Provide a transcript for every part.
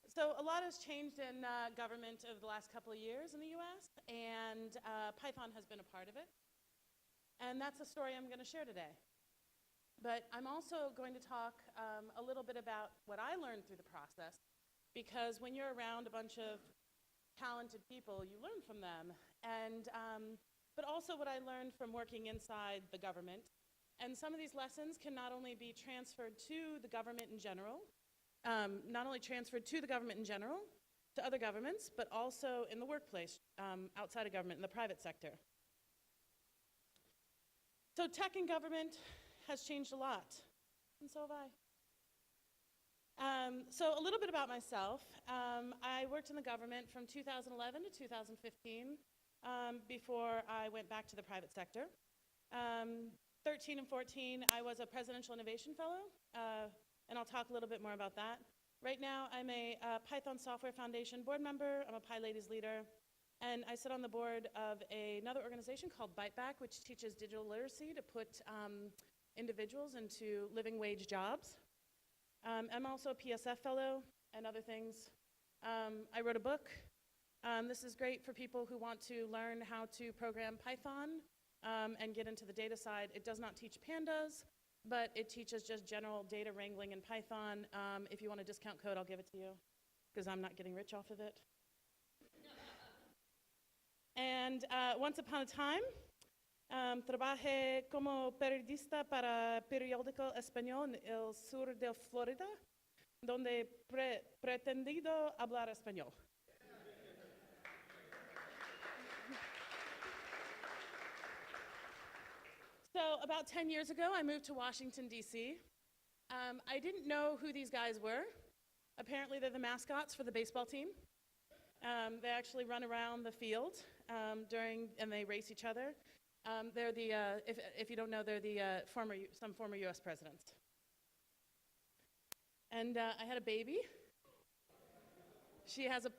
So a lot has changed in government over the last couple of years in the US, and Python has been a part of it. And that's the story I'm going to share today. But I'm also going to talk a little bit about what I learned through the process, because when you're around a bunch of talented people, you learn from them. And, but also what I learned from working inside the government. And some of these lessons can not only be transferred to the government in general, not only transferred to the government in general, to other governments, but also in the workplace, outside of government, in the private sector. So tech in government has changed a lot, and so have I. So a little bit about myself. I worked in the government from 2011 to 2015 before I went back to the private sector. 13 and 14, I was a Presidential Innovation Fellow, and I'll talk a little bit more about that. Right now, I'm a Python Software Foundation board member. I'm a PyLadies leader, and I sit on the board of another organization called BiteBack, which teaches digital literacy to put individuals into living wage jobs. I'm also a PSF Fellow and other things. I wrote a book. This is great for people who want to learn how to program Python and get into the data side. It does not teach pandas, but it teaches just general data wrangling in Python. If you want a discount code, I'll give it to you, because I'm not getting rich off of it. And once upon a time, trabajé como periodista para periódico español en el sur de Florida, donde pretendido hablar español. So about 10 years ago, I moved to Washington, D.C. I didn't know who these guys were. Apparently, they're the mascots for the baseball team. They actually run around the field and they race each other. They're the, if you don't know, they're the some former U.S. presidents. And I had a baby. She has a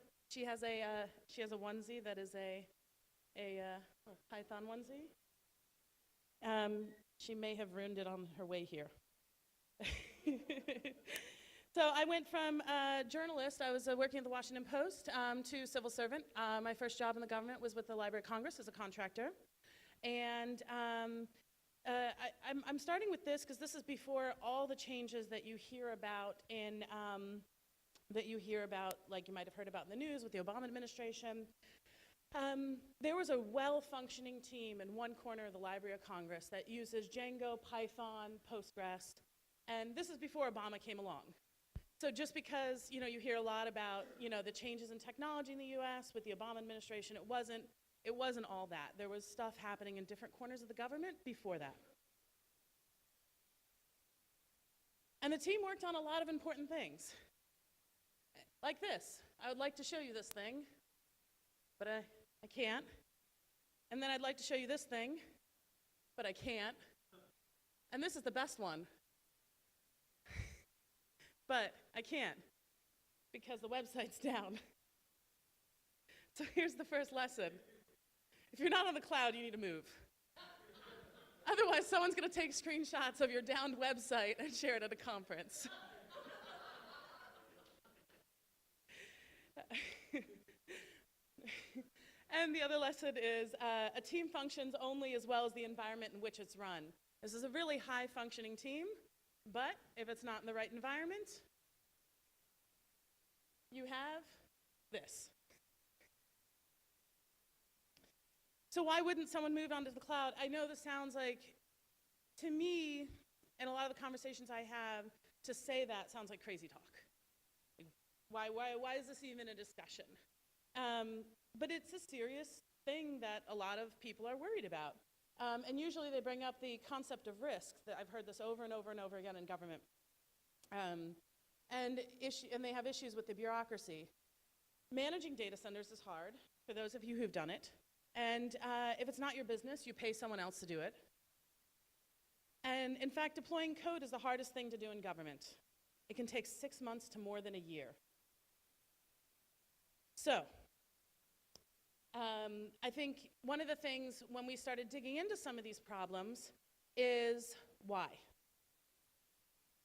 onesie that is a Python onesie. She may have ruined it on her way here. So I went from journalist, I was working at the Washington Post, to civil servant. My first job in the government was with the Library of Congress as a contractor. And I'm starting with this because this is before all the changes that you hear about like you might have heard about in the news with the Obama administration. There was a well-functioning team in one corner of the Library of Congress that uses Django, Python, Postgres, and this is before Obama came along. So just because you hear a lot about the changes in technology in the U.S. with the Obama administration, it wasn't all that. There was stuff happening in different corners of the government before that. And the team worked on a lot of important things, like this. I would like to show you this thing, but I can't. And then I'd like to show you this thing, but I can't. And this is the best one. But I can't, because the website's down. So here's the first lesson. If you're not on the cloud, you need to move. Otherwise, someone's going to take screenshots of your downed website and share it at a conference. And the other lesson is a team functions only as well as the environment in which it's run. This is a really high-functioning team, but if it's not in the right environment, you have this. So why wouldn't someone move onto the cloud? I know this sounds like, to me, in a lot of the conversations I have, to say that sounds like crazy talk. Like, why is this even a discussion? But it's a serious thing that a lot of people are worried about. And usually they bring up the concept of risk. I've heard this over and over and over again in government. And they have issues with the bureaucracy. Managing data centers is hard, for those of you who've done it. And if it's not your business, you pay someone else to do it. And in fact, deploying code is the hardest thing to do in government. It can take 6 months to more than a year. So, I think one of the things when we started digging into some of these problems is why.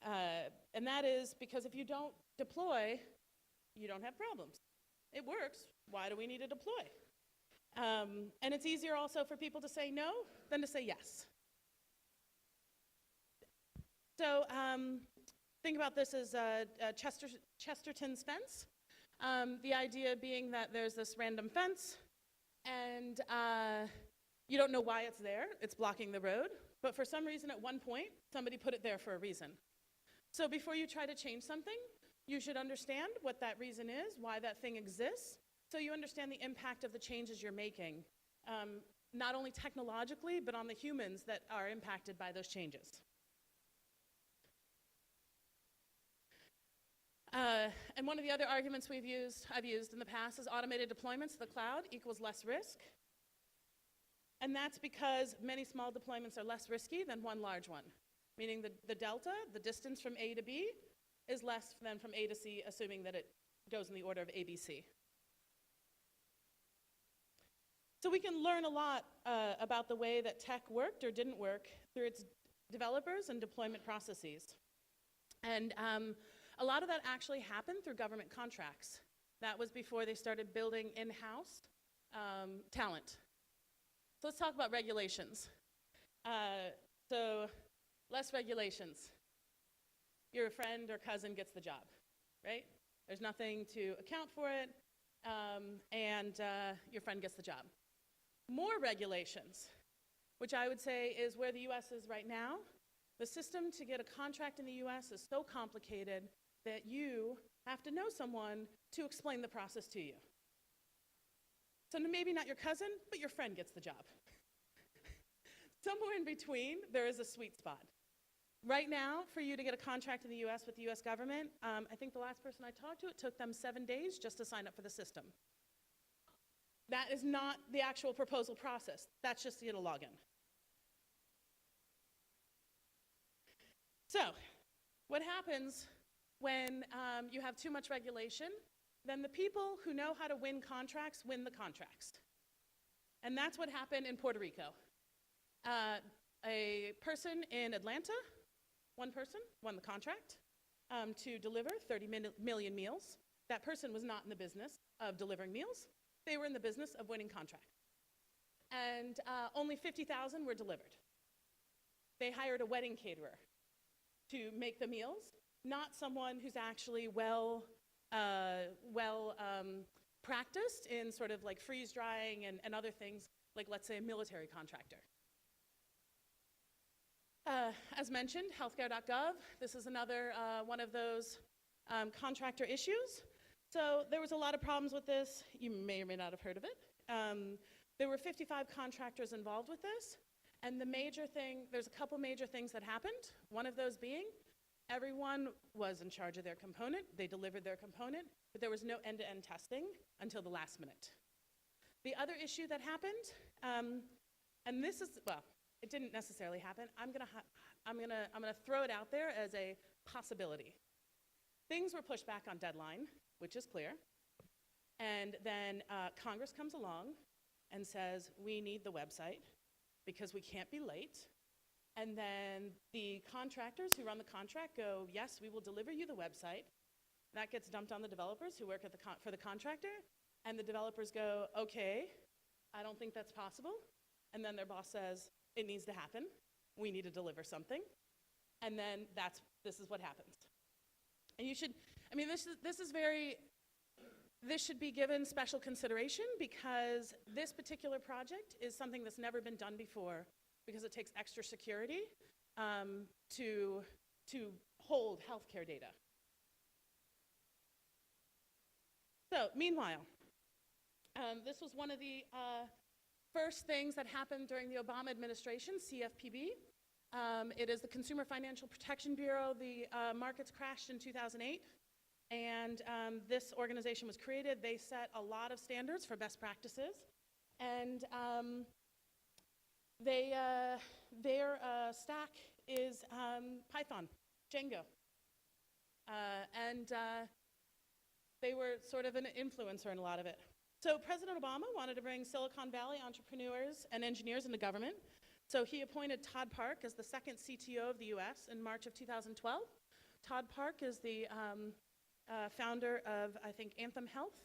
And that is because if you don't deploy, you don't have problems. It works. Why do we need to deploy? And it's easier also for people to say no than to say yes. So think about this as Chesterton's fence. The idea being that there's this random fence, and you don't know why it's there. It's blocking the road. But for some reason, at one point, somebody put it there for a reason. So before you try to change something, you should understand what that reason is, why that thing exists, so you understand the impact of the changes you're making, not only technologically, but on the humans that are impacted by those changes. And one of the other arguments I've used in the past is automated deployments to the cloud equals less risk. And that's because many small deployments are less risky than one large one, meaning the delta, the distance from A to B, is less than from A to C, assuming that it goes in the order of ABC. So we can learn a lot about the way that tech worked or didn't work through its developers and deployment processes. And a lot of that actually happened through government contracts. That was before they started building in-house talent. So let's talk about regulations. So less regulations. Your friend or cousin gets the job, right? There's nothing to account for it, and your friend gets the job. More regulations, which I would say is where the US is right now. The system to get a contract in the US is so complicated that you have to know someone to explain the process to you. So maybe not your cousin, but your friend gets the job. Somewhere in between, there is a sweet spot. Right now, for you to get a contract in the US with the US government, I think the last person I talked to, it took them 7 days just to sign up for the system. That is not the actual proposal process. That's just to get a login. So, what happens when you have too much regulation? Then the people who know how to win contracts win the contracts. And that's what happened in Puerto Rico. A person in Atlanta, one person, won the contract to deliver 30 million meals. That person was not in the business of delivering meals. They were in the business of winning contracts. And only 50,000 were delivered. They hired a wedding caterer to make the meals, not someone who's actually well practiced in sort of like freeze drying and other things, like let's say a military contractor. As mentioned, healthcare.gov, this is another one of those contractor issues. So there was a lot of problems with this. You may or may not have heard of it. There were 55 contractors involved with this. And the major thing, there's a couple major things that happened. One of those being, everyone was in charge of their component. They delivered their component, but there was no end-to-end testing until the last minute. The other issue that happened, and this is, well, it didn't necessarily happen. I'm gonna throw it out there as a possibility. Things were pushed back on deadline, which is clear. And then Congress comes along and says, we need the website because we can't be late. And then the contractors who run the contract go, yes, we will deliver you the website. That gets dumped on the developers who work at for the contractor. And the developers go, okay, I don't think that's possible. And then their boss says, it needs to happen. We need to deliver something. And then this is what happens. And you should, I mean, this should be given special consideration because this particular project is something that's never been done before because it takes extra security to hold healthcare data. So, meanwhile, this was one of the first things that happened during the Obama administration, CFPB. It is the Consumer Financial Protection Bureau. The markets crashed in 2008, and this organization was created. They set a lot of standards for best practices, and their stack is Python, Django, and they were sort of an influencer in a lot of it. So President Obama wanted to bring Silicon Valley entrepreneurs and engineers into government. So he appointed Todd Park as the second CTO of the US in March of 2012. Todd Park is the founder of, I think, Anthem Health,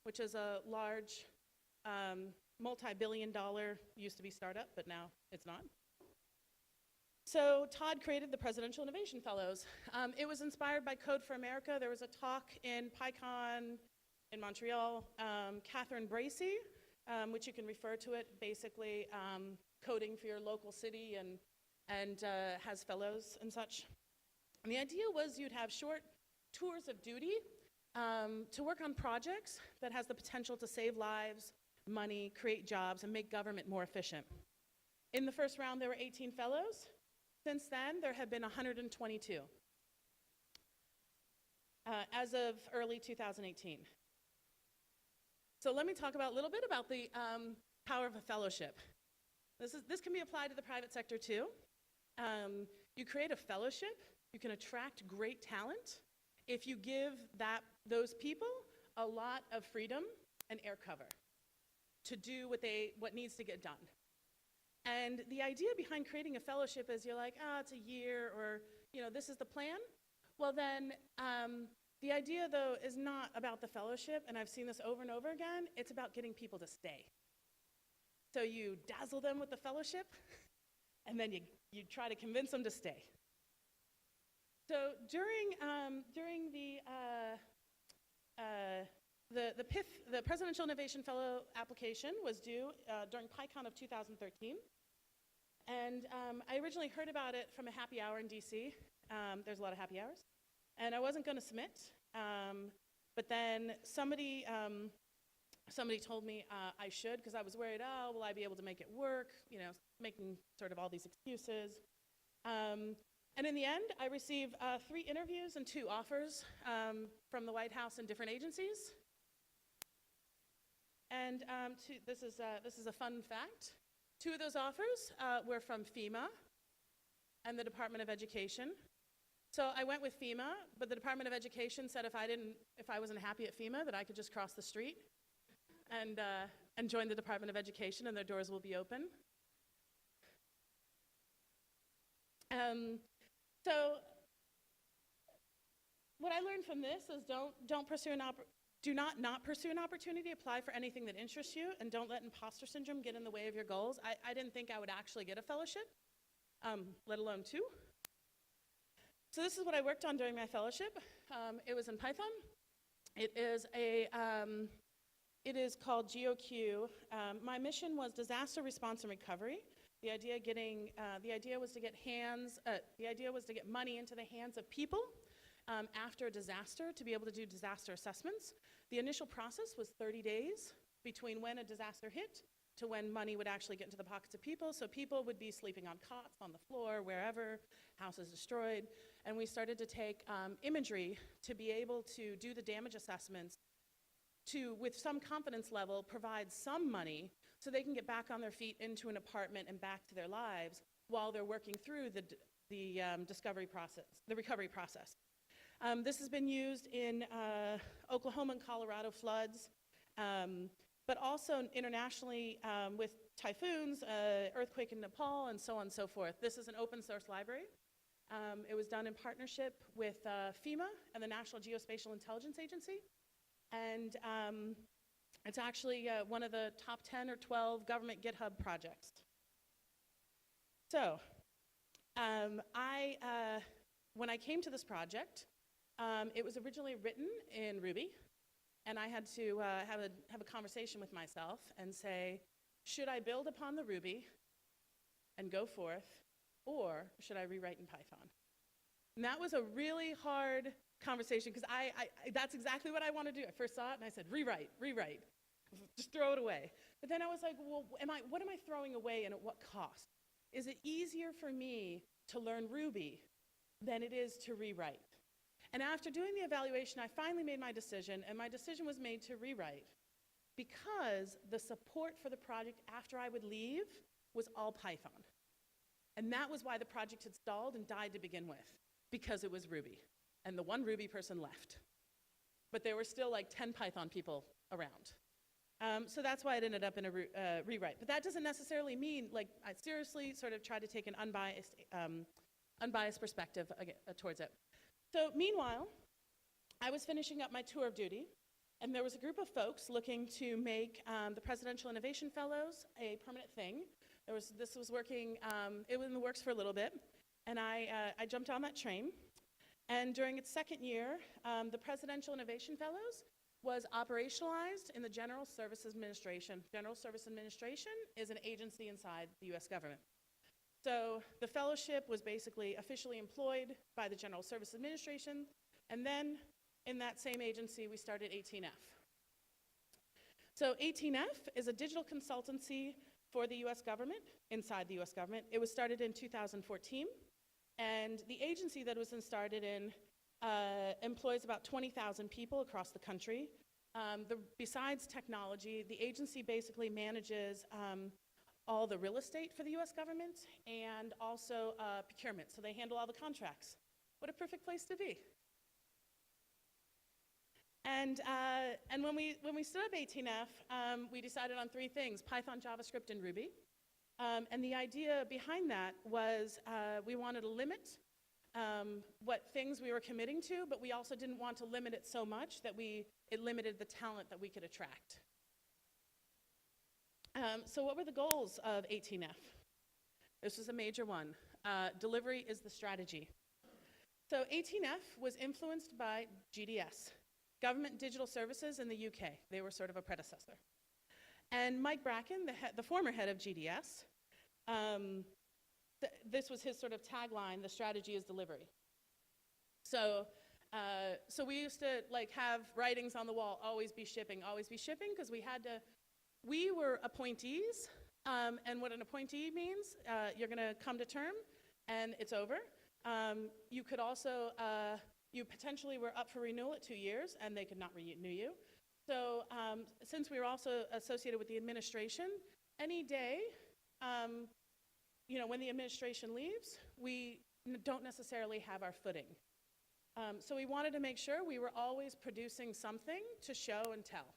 which is a large multi-billion-dollar, used to be startup, but now it's not. So Todd created the Presidential Innovation Fellows. It was inspired by Code for America. There was a talk in PyCon in Montreal. Catherine Bracey, which you can refer to it, basically coding for your local city and has fellows and such. And the idea was you'd have short tours of duty to work on projects that has the potential to save lives, money, create jobs, and make government more efficient. In the first round, there were 18 fellows. Since then, there have been 122 as of early 2018. So let me talk a little bit about the power of a fellowship. This can be applied to the private sector too. You create a fellowship, you can attract great talent if you give those people a lot of freedom and air cover to do what needs to get done. And the idea behind creating a fellowship is you're like, it's a year, or this is the plan. Well then, the idea though is not about the fellowship, and I've seen this over and over again, it's about getting people to stay. So you dazzle them with the fellowship, and then you try to convince them to stay. So during the PIF, the Presidential Innovation Fellow application was due during PyCon of 2013. And I originally heard about it from a happy hour in DC. There's a lot of happy hours. And I wasn't going to submit. But then somebody told me I should, because I was worried, will I be able to make it work? Making sort of all these excuses. And in the end, I received 3 interviews and 2 offers from the White House and different agencies. And this is a fun fact. 2 of those offers were from FEMA and the Department of Education. So I went with FEMA, but the Department of Education said if I wasn't happy at FEMA, that I could just cross the street and join the Department of Education, and their doors will be open. So what I learned from this is do not pursue an opportunity, apply for anything that interests you, and don't let imposter syndrome get in the way of your goals. I didn't think I would actually get a fellowship, let alone 2. So this is what I worked on during my fellowship. It was in Python. It is called GeoQ. My mission was disaster response and recovery. The idea was to get money into the hands of people after a disaster to be able to do disaster assessments. The initial process was 30 days between when a disaster hit to when money would actually get into the pockets of people. So people would be sleeping on cots, on the floor, wherever, houses destroyed. And we started to take imagery to be able to do the damage assessments to, with some confidence level, provide some money so they can get back on their feet into an apartment and back to their lives while they're working through the recovery process. This has been used in Oklahoma and Colorado floods, but also internationally with typhoons, earthquake in Nepal, and so on and so forth. This is an open source library. It was done in partnership with FEMA and the National Geospatial Intelligence Agency. And it's actually one of the top 10 or 12 government GitHub projects. So when I came to this project, it was originally written in Ruby, and I had to have a conversation with myself and say, should I build upon the Ruby and go forth, or should I rewrite in Python? And that was a really hard conversation, because that's exactly what I want to do. I first saw it and I said, rewrite, just throw it away. But then I was like, well, what am I throwing away, and at what cost? Is it easier for me to learn Ruby than it is to rewrite? And after doing the evaluation, I finally made my decision, and my decision was made to rewrite because the support for the project after I would leave was all Python. And that was why the project had stalled and died to begin with, because it was Ruby. And the one Ruby person left. But there were still like 10 Python people around. So that's why it ended up in a rewrite. But that doesn't necessarily mean, like, I seriously sort of tried to take an unbiased perspective towards it. So meanwhile, I was finishing up my tour of duty, and there was a group of folks looking to make the Presidential Innovation Fellows a permanent thing. This was working, it was in the works for a little bit, and I jumped on that train. And during its second year, the Presidential Innovation Fellows was operationalized in the General Services Administration. General Services Administration is an agency inside the US government. So the fellowship was basically officially employed by the General Services Administration, and then in that same agency, we started 18F. So 18F is a digital consultancy for the US government, inside the US government. It was started in 2014, and the agency that it was started in employs about 20,000 people across the country. Besides technology, the agency basically manages all the real estate for the US government and also procurement, so they handle all the contracts. What a perfect place to be. And when we stood up 18F, we decided on three things: Python, JavaScript, and Ruby. And the idea behind that was we wanted to limit what things we were committing to, but we also didn't want to limit it so much that it limited the talent that we could attract. So what were the goals of 18F? This was a major one. Delivery is the strategy. So 18F was influenced by GDS, Government Digital Services in the UK. They were sort of a predecessor. And Mike Bracken, the former head of GDS, this was his sort of tagline: the strategy is delivery. So we used to have writings on the wall: always be shipping, because we were appointees, and what an appointee means, you're gonna come to term and it's over. You could also, you potentially were up for renewal at 2 years and they could not renew you. So since we were also associated with the administration, any day, when the administration leaves, we don't necessarily have our footing. So we wanted to make sure we were always producing something to show and tell.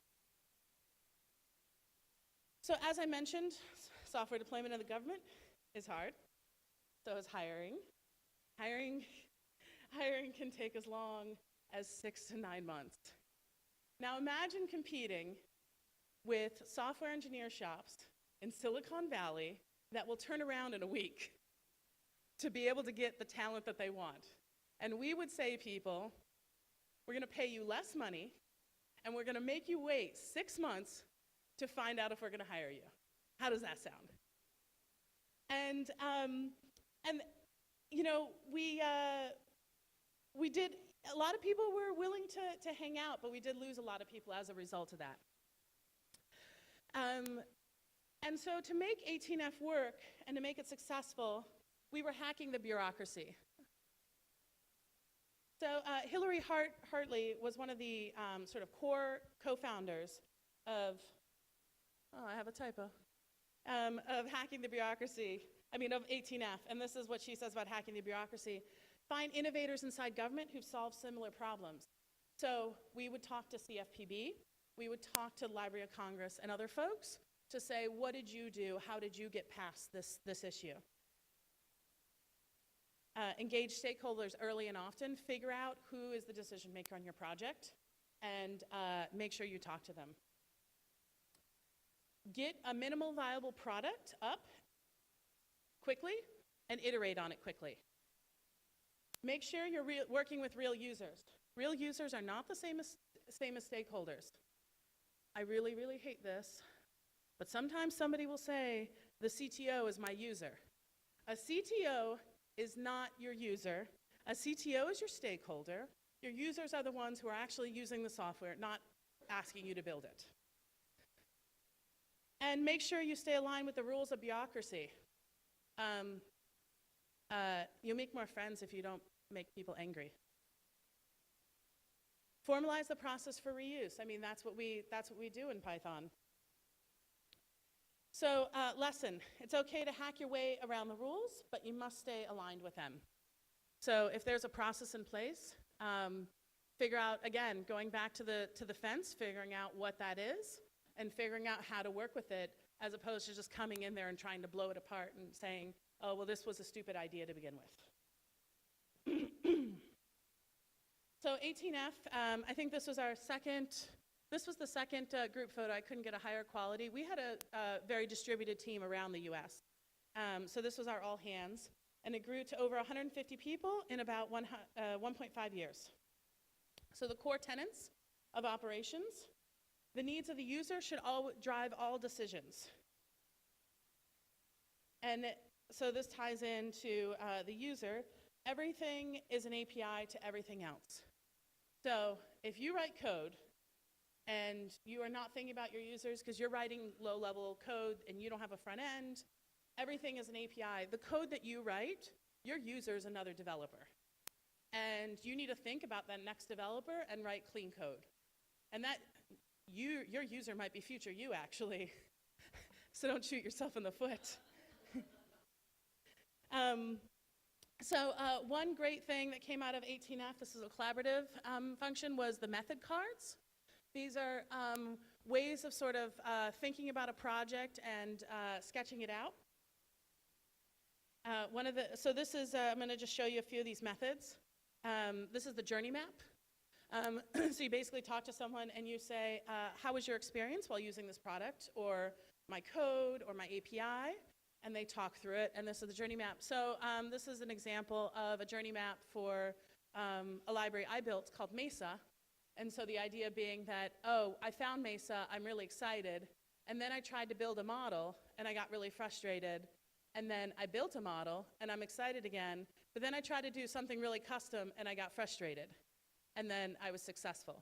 So as I mentioned, software deployment in the government is hard. So is hiring. Hiring can take as long as 6 to 9 months. Now imagine competing with software engineer shops in Silicon Valley that will turn around in a week to be able to get the talent that they want. And we would say to people, we're gonna pay you less money, and we're gonna make you wait 6 months to find out if we're gonna hire you. How does that sound? And we did, a lot of people were willing to hang out, but we did lose a lot of people as a result of that. And so to make 18F work and to make it successful, we were hacking the bureaucracy. So Hillary Hartley was one of the sort of core co-founders of, I have a typo, of hacking the bureaucracy, of 18F, and this is what she says about hacking the bureaucracy: find innovators inside government who've solved similar problems. So we would talk to CFPB, we would talk to Library of Congress and other folks to say, what did you do? How did you get past this issue? Engage stakeholders early and often, figure out who is the decision maker on your project, and make sure you talk to them. Get a minimal viable product up quickly and iterate on it quickly. Make sure you're working with real users. Real users are not the same as stakeholders. I really, really hate this, but sometimes somebody will say, the CTO is my user. A CTO is not your user. A CTO is your stakeholder. Your users are the ones who are actually using the software, not asking you to build it. And make sure you stay aligned with the rules of bureaucracy. You'll make more friends if you don't make people angry. Formalize the process for reuse. That's what we do in Python. So lesson, it's okay to hack your way around the rules, but you must stay aligned with them. So if there's a process in place, figure out, again, going back to the fence, figuring out what that is, and figuring out how to work with it, as opposed to just coming in there and trying to blow it apart and saying, oh, well, this was a stupid idea to begin with. So 18F, I think this was the second group photo. I couldn't get a higher quality. We had a very distributed team around the US. So this was our all hands, and it grew to over 150 people in about 1.5 years. So the core tenets of operations: the needs of the user should drive all decisions. And so this ties into the user. Everything is an API to everything else. So if you write code and you are not thinking about your users because you're writing low-level code and you don't have a front end, everything is an API. The code that you write, your user is another developer. And you need to think about that next developer and write clean code. And that your user might be future you, actually. So don't shoot yourself in the foot. One great thing that came out of 18F, this is a collaborative function, was the method cards. These are ways of sort of thinking about a project and sketching it out. So this is, I'm going to just show you a few of these methods. This is the journey map. So you basically talk to someone and you say, how was your experience while using this product, or my code, or my API? And they talk through it, and this is the journey map. So this is an example of a journey map for a library I built called Mesa. And so the idea being that, oh, I found Mesa, I'm really excited, and then I tried to build a model, and I got really frustrated, and then I built a model, and I'm excited again, but then I tried to do something really custom, and I got frustrated, and then I was successful.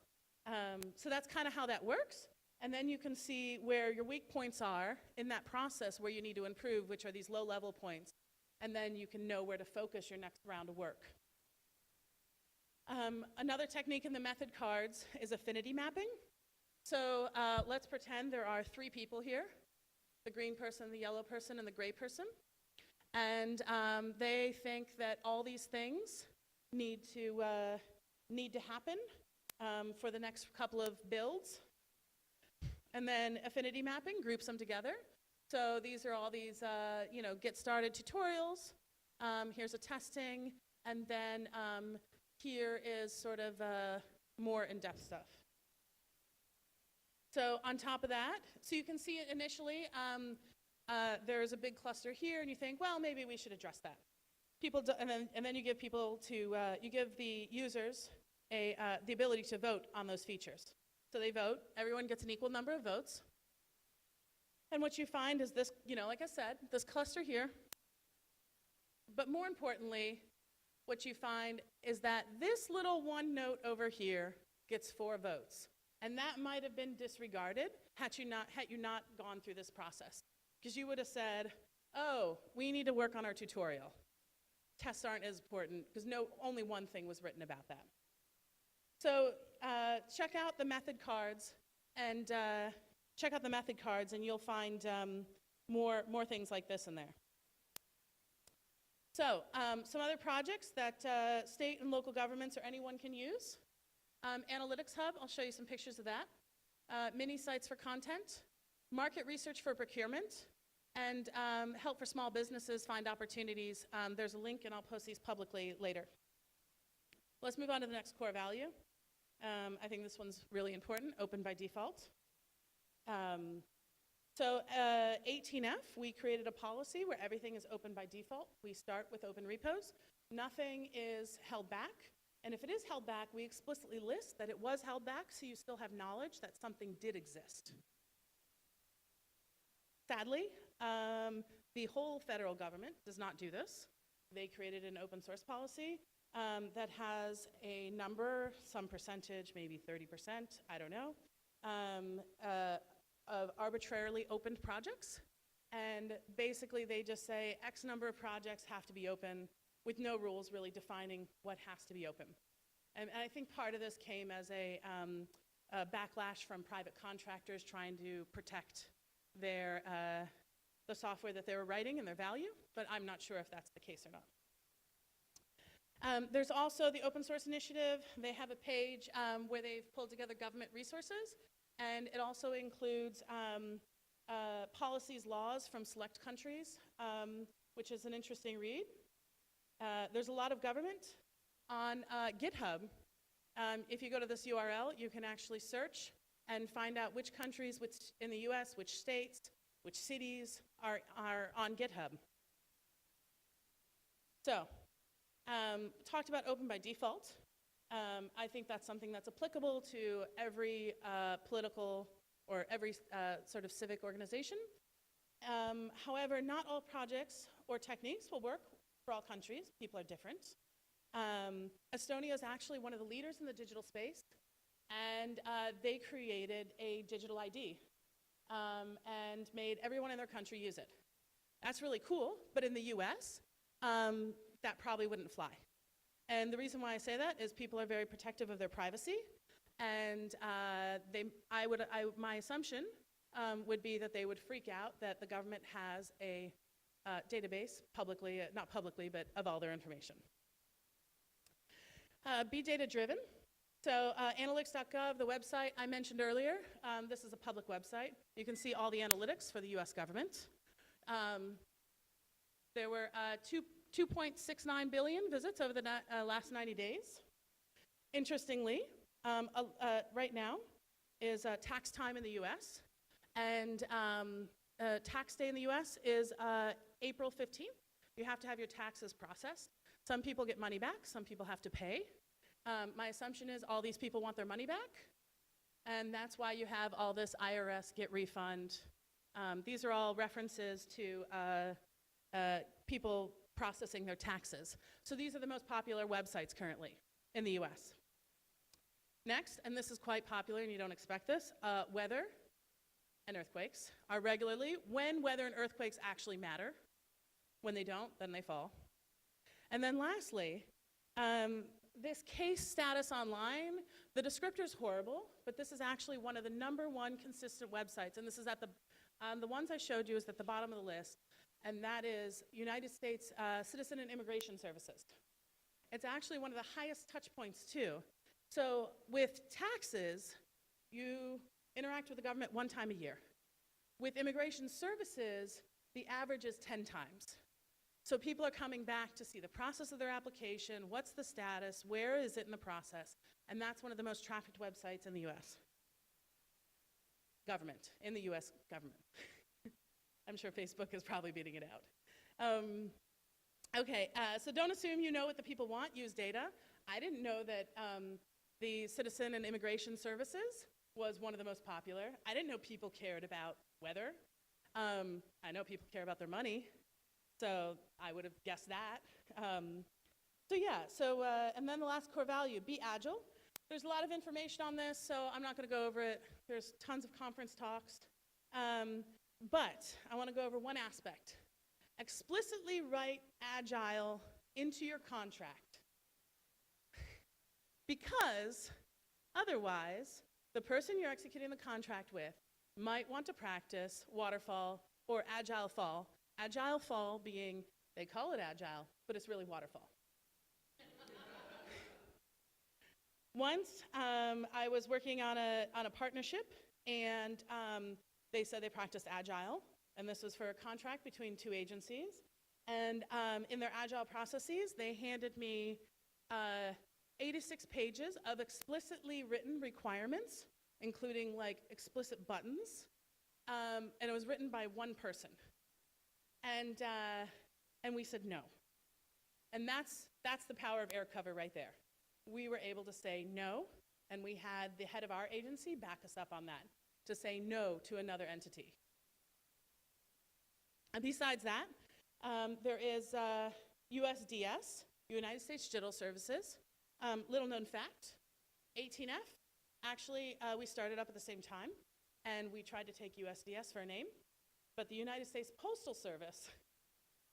So that's kind of how that works. And then you can see where your weak points are in that process, where you need to improve, which are these low-level points. And then you can know where to focus your next round of work. Another technique in the method cards is affinity mapping. So let's pretend there are 3 people here: the green person, the yellow person, and the gray person. And they think that all these things need to happen for the next couple of builds. And then affinity mapping groups them together. So these are all these, get started tutorials. Here's a testing. And then here is sort of more in-depth stuff. So on top of that, so you can see it initially, there's a big cluster here, and you think, well, maybe we should address that. And then you give people you give the users the ability to vote on those features. So they vote, everyone gets an equal number of votes. And what you find is this, like I said, this cluster here. But more importantly, what you find is that this little one note over here gets 4 votes. And that might have been disregarded had you not gone through this process. Because you would have said, oh, we need to work on our tutorial. Tests aren't as important, because only one thing was written about that. So check out the method cards, and you'll find more things like this in there. So some other projects that state and local governments or anyone can use. Analytics Hub, I'll show you some pictures of that. Mini sites for content, market research for procurement, and help for small businesses find opportunities. There's a link, and I'll post these publicly later. Let's move on to the next core value. I think this one's really important, open by default. So 18F, we created a policy where everything is open by default. We start with open repos. Nothing is held back. And if it is held back, we explicitly list that it was held back, so you still have knowledge that something did exist. Sadly, the whole federal government does not do this. They created an open source policy that has a number, some percentage, maybe 30%, I don't know, of arbitrarily opened projects. And basically they just say X number of projects have to be open, with no rules really defining what has to be open. And I think part of this came as a backlash from private contractors trying to protect the software that they were writing and their value, but I'm not sure if that's the case or not. There's also the Open Source Initiative. They have a page where they've pulled together government resources, and it also includes policies, laws from select countries, which is an interesting read. There's a lot of government. On GitHub, If you go to this URL, you can actually search and find out which countries in the US, which states, which cities are on GitHub. So, talked about open by default. I think that's something that's applicable to every political or every sort of civic organization. However, not all projects or techniques will work for all countries. People are different. Estonia is actually one of the leaders in the digital space, and they created a digital ID and made everyone in their country use it. That's really cool, but in the US, that probably wouldn't fly. And the reason why I say that is people are very protective of their privacy, and my assumption would be that they would freak out that the government has a database, publicly, not publicly, but of all their information. Be data driven. So analytics.gov, the website I mentioned earlier, this is a public website. You can see all the analytics for the US government. There were 2.69 billion visits over the last 90 days. Interestingly, right now is tax time in the US, and tax day in the US is April 15th. You have to have your taxes processed. Some people get money back, some people have to pay. My assumption is all these people want their money back, and that's why you have all this IRS get refund. These are all references to people processing their taxes. So these are the most popular websites currently in the US. Next, and this is quite popular and you don't expect this, weather and earthquakes are regularly when weather and earthquakes actually matter. When they don't, then they fall. And then lastly, this case status online, the descriptor's horrible, but this is actually one of the #1 consistent websites, and this is at the ones I showed you is at the bottom of the list, and that is United States Citizen and Immigration Services. It's actually one of the highest touch points too. So with taxes, you interact with the government 1 time a year. With immigration services, the average is 10 times. So people are coming back to see the process of their application, what's the status, where is it in the process, and that's one of the most trafficked websites in the US. Government, in the US government. I'm sure Facebook is probably beating it out. Okay, so don't assume you know what the people want, use data. I didn't know that the Citizen and Immigration Services was one of the most popular. I didn't know people cared about weather. I know people care about their money. So I would have guessed that. And then the last core value, be agile. There's a lot of information on this, so I'm not going to go over it. There's tons of conference talks. But I want to go over one aspect. Explicitly write agile into your contract. Because otherwise, the person you're executing the contract with might want to practice waterfall or agile fall. Agile fall being, they call it agile, but it's really waterfall. Once, I was working on a partnership, and they said they practiced agile, and this was for a contract between 2 agencies. And in their agile processes, they handed me 86 pages of explicitly written requirements, including like explicit buttons, and it was written by 1 person. And we said no. And that's the power of air cover right there. We were able to say no, and we had the head of our agency back us up on that, to say no to another entity. And besides that, there is USDS, United States Digital Services. Little known fact, 18F, actually we started up at the same time, and we tried to take USDS for a name. But the United States Postal Service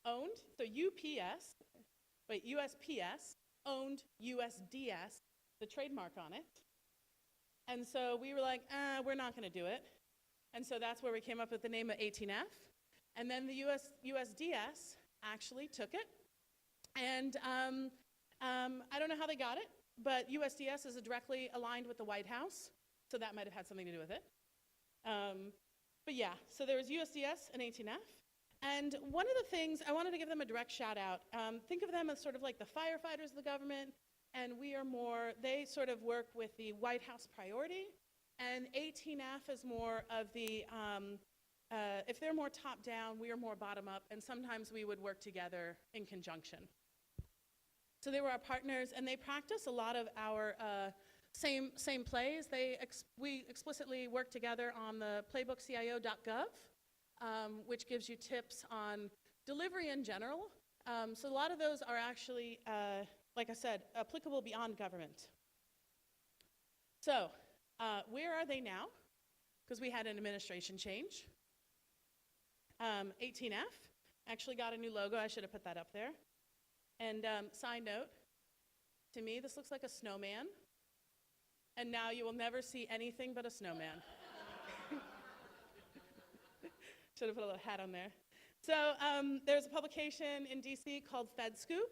owned, so USPS owned USDS, the trademark on it. And so we were like, we're not going to do it. And so that's where we came up with the name of 18F. And then the USDS actually took it. And I don't know how they got it, but USDS is directly aligned with the White House, so that might have had something to do with it. But yeah, so there was USDS and 18F. And one of the things, I wanted to give them a direct shout out. Think of them as sort of like the firefighters of the government. and we are more, they sort of work with the White House priority, and 18F is more of the, if they're more top-down, we are more bottom-up, and sometimes we would work together in conjunction. So they were our partners, and they practice a lot of our same plays. We explicitly work together on the playbookcio.gov, which gives you tips on delivery in general. So a lot of those are actually, like I said, applicable beyond government. So where are they now? Because we had an administration change. 18F actually got a new logo. I should have put that up there. And side note, to me, this looks like a snowman. And now you will never see anything but a snowman. Should have put a little hat on there. So there's a publication in DC called FedScoop.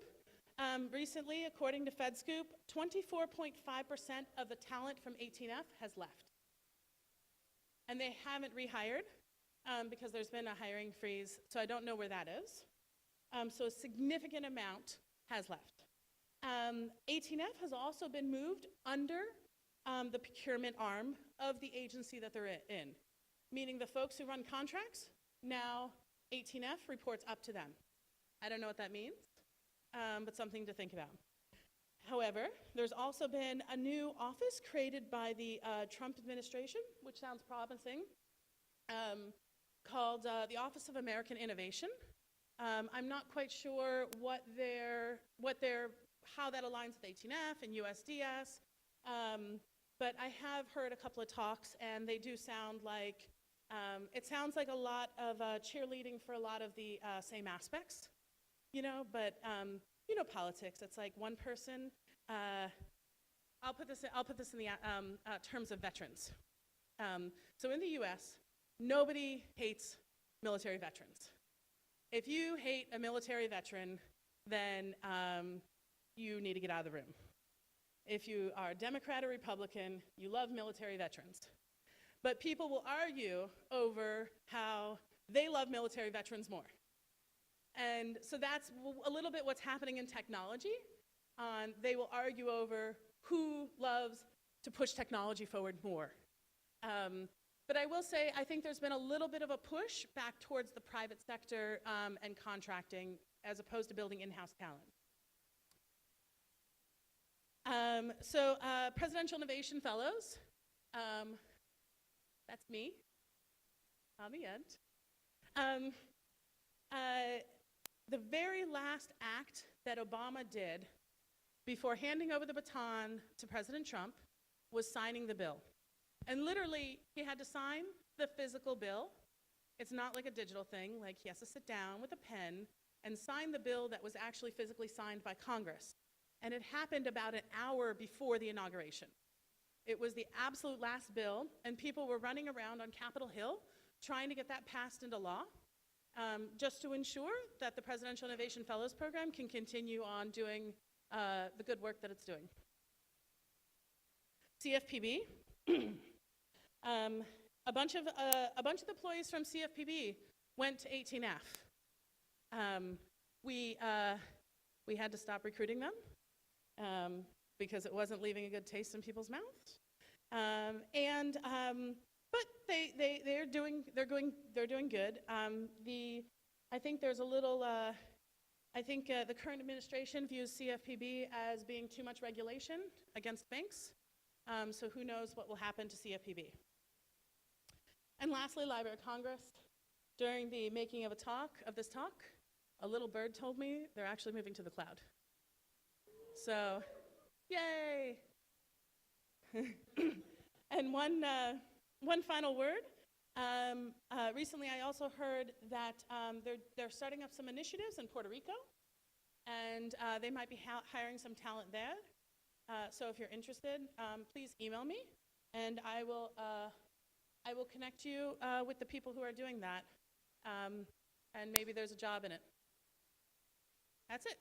Recently, according to FedScoop, 24.5% of the talent from 18F has left. And they haven't rehired because there's been a hiring freeze, so I don't know where that is. So a significant amount has left. 18F has also been moved under the procurement arm of the agency that they're in, meaning the folks who run contracts, now 18F reports up to them. I don't know what that means, but something to think about. However, there's also been a new office created by the Trump administration, which sounds promising, called the Office of American Innovation. I'm not quite sure how that aligns with 18F and USDS, but I have heard a couple of talks, and they do sound like, it sounds like a lot of cheerleading for a lot of the same aspects, you know, but you know politics, it's like one person, I'll put this in the terms of veterans. So in the US, nobody hates military veterans. If you hate a military veteran, then you need to get out of the room. If you are a Democrat or Republican, you love military veterans. But people will argue over how they love military veterans more. And so that's a little bit what's happening in technology. They will argue over who loves to push technology forward more. But I will say, I think there's been a little bit of a push back towards the private sector and contracting as opposed to building in-house talent. So Presidential Innovation Fellows, that's me on the end. The very last act that Obama did before handing over the baton to President Trump was signing the bill. And literally, he had to sign the physical bill. It's not like a digital thing, like he has to sit down with a pen and sign the bill that was actually physically signed by Congress. And it happened about an hour before the inauguration. It was the absolute last bill, and people were running around on Capitol Hill trying to get that passed into law, just to ensure that the Presidential Innovation Fellows Program can continue on doing the good work that it's doing. CFPB, a bunch of the employees from CFPB went to 18F. We had to stop recruiting them because it wasn't leaving a good taste in people's mouths. But they're doing good. I think there's a little. I think the current administration views CFPB as being too much regulation against banks. So who knows what will happen to CFPB. And lastly, Library of Congress. During the making of this talk, a little bird told me they're actually moving to the cloud. So, yay! And one final word. Recently, I also heard that they're starting up some initiatives in Puerto Rico, and they might be hiring some talent there. So if you're interested, please email me, and I will connect you with the people who are doing that, and maybe there's a job in it. That's it.